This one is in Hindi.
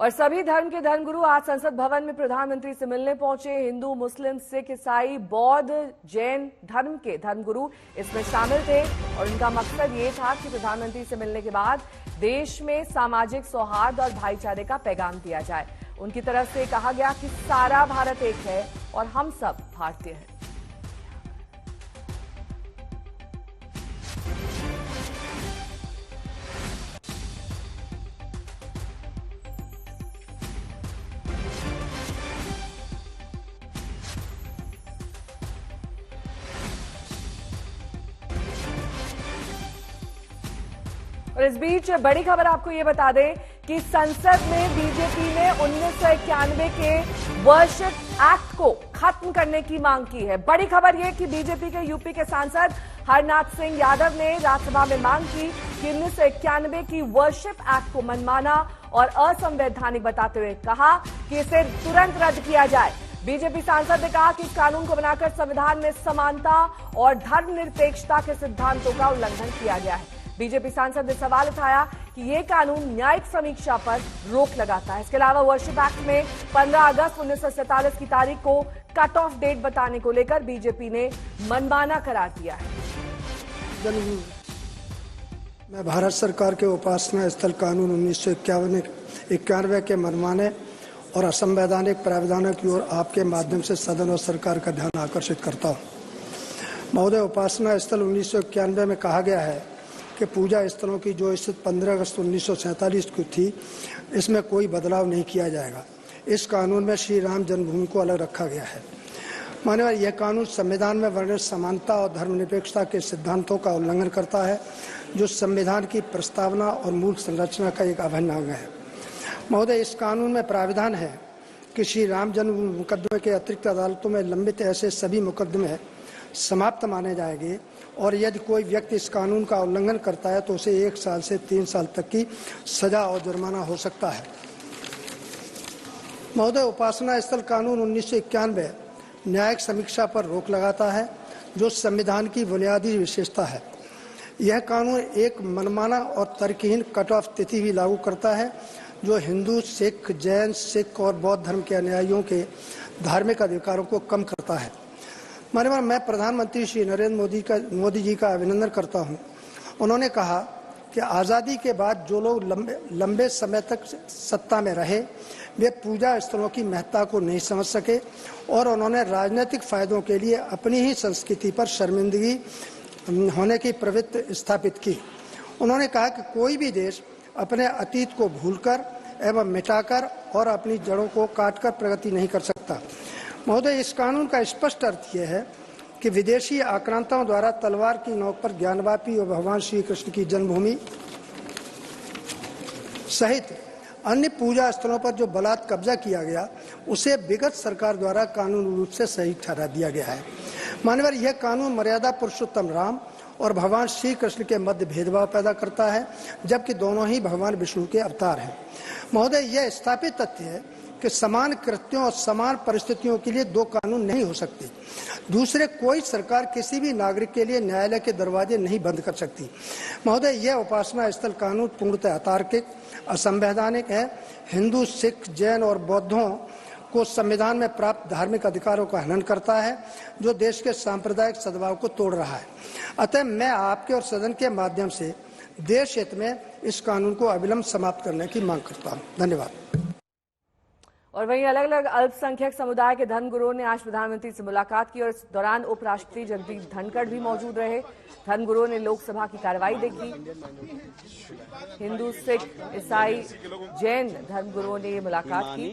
और सभी धर्म के धर्मगुरु आज संसद भवन में प्रधानमंत्री से मिलने पहुंचे। हिंदू, मुस्लिम, सिख, ईसाई, बौद्ध, जैन धर्म के धर्मगुरु इसमें शामिल थे और उनका मकसद ये था कि प्रधानमंत्री से मिलने के बाद देश में सामाजिक सौहार्द और भाईचारे का पैगाम दिया जाए। उनकी तरफ से कहा गया कि सारा भारत एक है और हम सब भारतीय हैं। और इस बीच बड़ी खबर आपको ये बता दें कि संसद में बीजेपी ने 1991 के वर्शिप एक्ट को खत्म करने की मांग की है। बड़ी खबर यह कि बीजेपी के यूपी के सांसद हरनाथ सिंह यादव ने राज्यसभा में मांग की कि 1991 की वर्शिप एक्ट को मनमाना और असंवैधानिक बताते हुए कहा कि इसे तुरंत रद्द किया जाए। बीजेपी सांसद ने कहा कि इस कानून को बनाकर संविधान में समानता और धर्मनिरपेक्षता के सिद्धांतों का उल्लंघन किया गया है। बीजेपी सांसद ने सवाल उठाया कि यह कानून न्यायिक समीक्षा पर रोक लगाता है। इसके अलावा वर्शिप एक्ट में 15 अगस्त 1947 की तारीख को कट ऑफ डेट बताने को लेकर बीजेपी ने मनमाना करार दिया है। मैं भारत सरकार के उपासना स्थल कानून 1991 के मनमाने और असंवैधानिक प्रावधानों की ओर आपके माध्यम से सदन और सरकार का ध्यान आकर्षित करता हूँ। महोदय, उपासना स्थल 1991 में कहा गया है कि पूजा स्थलों की जो स्थिति 15 अगस्त 1947 को थी, इसमें कोई बदलाव नहीं किया जाएगा। इस कानून में श्री राम जन्मभूमि को अलग रखा गया है। मान्यवर, यह कानून संविधान में वर्णित समानता और धर्मनिरपेक्षता के सिद्धांतों का उल्लंघन करता है, जो संविधान की प्रस्तावना और मूल संरचना का एक अभिन्न अंग है। महोदय, इस कानून में प्राविधान है कि श्री राम जन्मभूमि मुकदमे के अतिरिक्त अदालतों में लंबित ऐसे सभी मुकदमे समाप्त माने जाएंगे और यदि कोई व्यक्ति इस कानून का उल्लंघन करता है तो उसे 1 साल से 3 साल तक की सजा और जुर्माना हो सकता है। महोदय, उपासना स्थल कानून 1991 न्यायिक समीक्षा पर रोक लगाता है, जो संविधान की बुनियादी विशेषता है। यह कानून एक मनमाना और तर्कहीन कट ऑफ तिथि भी लागू करता है, जो हिंदू, सिख, जैन, सिख और बौद्ध धर्म के अनुयायियों के धार्मिक अधिकारों को कम करता है। माननीय, मैं प्रधानमंत्री श्री नरेंद्र मोदी जी का अभिनंदन करता हूं। उन्होंने कहा कि आज़ादी के बाद जो लोग लंबे समय तक सत्ता में रहे, वे पूजा स्थलों की महत्ता को नहीं समझ सके और उन्होंने राजनीतिक फायदों के लिए अपनी ही संस्कृति पर शर्मिंदगी होने की प्रवृत्ति स्थापित की। उन्होंने कहा कि कोई भी देश अपने अतीत को भूलकर एवं मिटाकर और अपनी जड़ों को काटकर प्रगति नहीं कर सकता। महोदय, इस कानून का स्पष्ट अर्थ यह है कि विदेशी आक्रांताओं द्वारा तलवार की नोक पर ज्ञानवापी और भगवान श्री कृष्ण की जन्मभूमि सहित अन्य पूजा स्थलों पर जो बलात् कब्जा किया गया, उसे विगत सरकार द्वारा कानूनी रूप से सही ठहरा दिया गया है। माननीय, यह कानून मर्यादा पुरुषोत्तम राम और भगवान श्री कृष्ण के मध्य भेदभाव पैदा करता है, जबकि दोनों ही भगवान विष्णु के अवतार हैं। महोदय, यह स्थापित तथ्य है कि समान कृत्यों और समान परिस्थितियों के लिए 2 कानून नहीं हो सकते। दूसरे, कोई सरकार किसी भी नागरिक के लिए न्यायालय के दरवाजे नहीं बंद कर सकती। महोदय, यह उपासना स्थल कानून पूर्णतः अतार्किक, असंवैधानिक है। हिंदू, सिख, जैन और बौद्धों को संविधान में प्राप्त धार्मिक अधिकारों का हनन करता है, जो देश के सांप्रदायिक सद्भाव को तोड़ रहा है। अतः मैं आपके और सदन के माध्यम से देश हित में इस कानून को अविलंब समाप्त करने की मांग करता हूँ। धन्यवाद। और वहीं अलग अलग अल्पसंख्यक समुदाय के धर्मगुरुओं ने आज प्रधानमंत्री से मुलाकात की और इस दौरान उपराष्ट्रपति जगदीप धनखड़ भी मौजूद रहे। धर्मगुरुओं ने लोकसभा की कार्रवाई देखी। हिंदू, सिख, ईसाई, जैन धर्मगुरुओं ने ये मुलाकात की।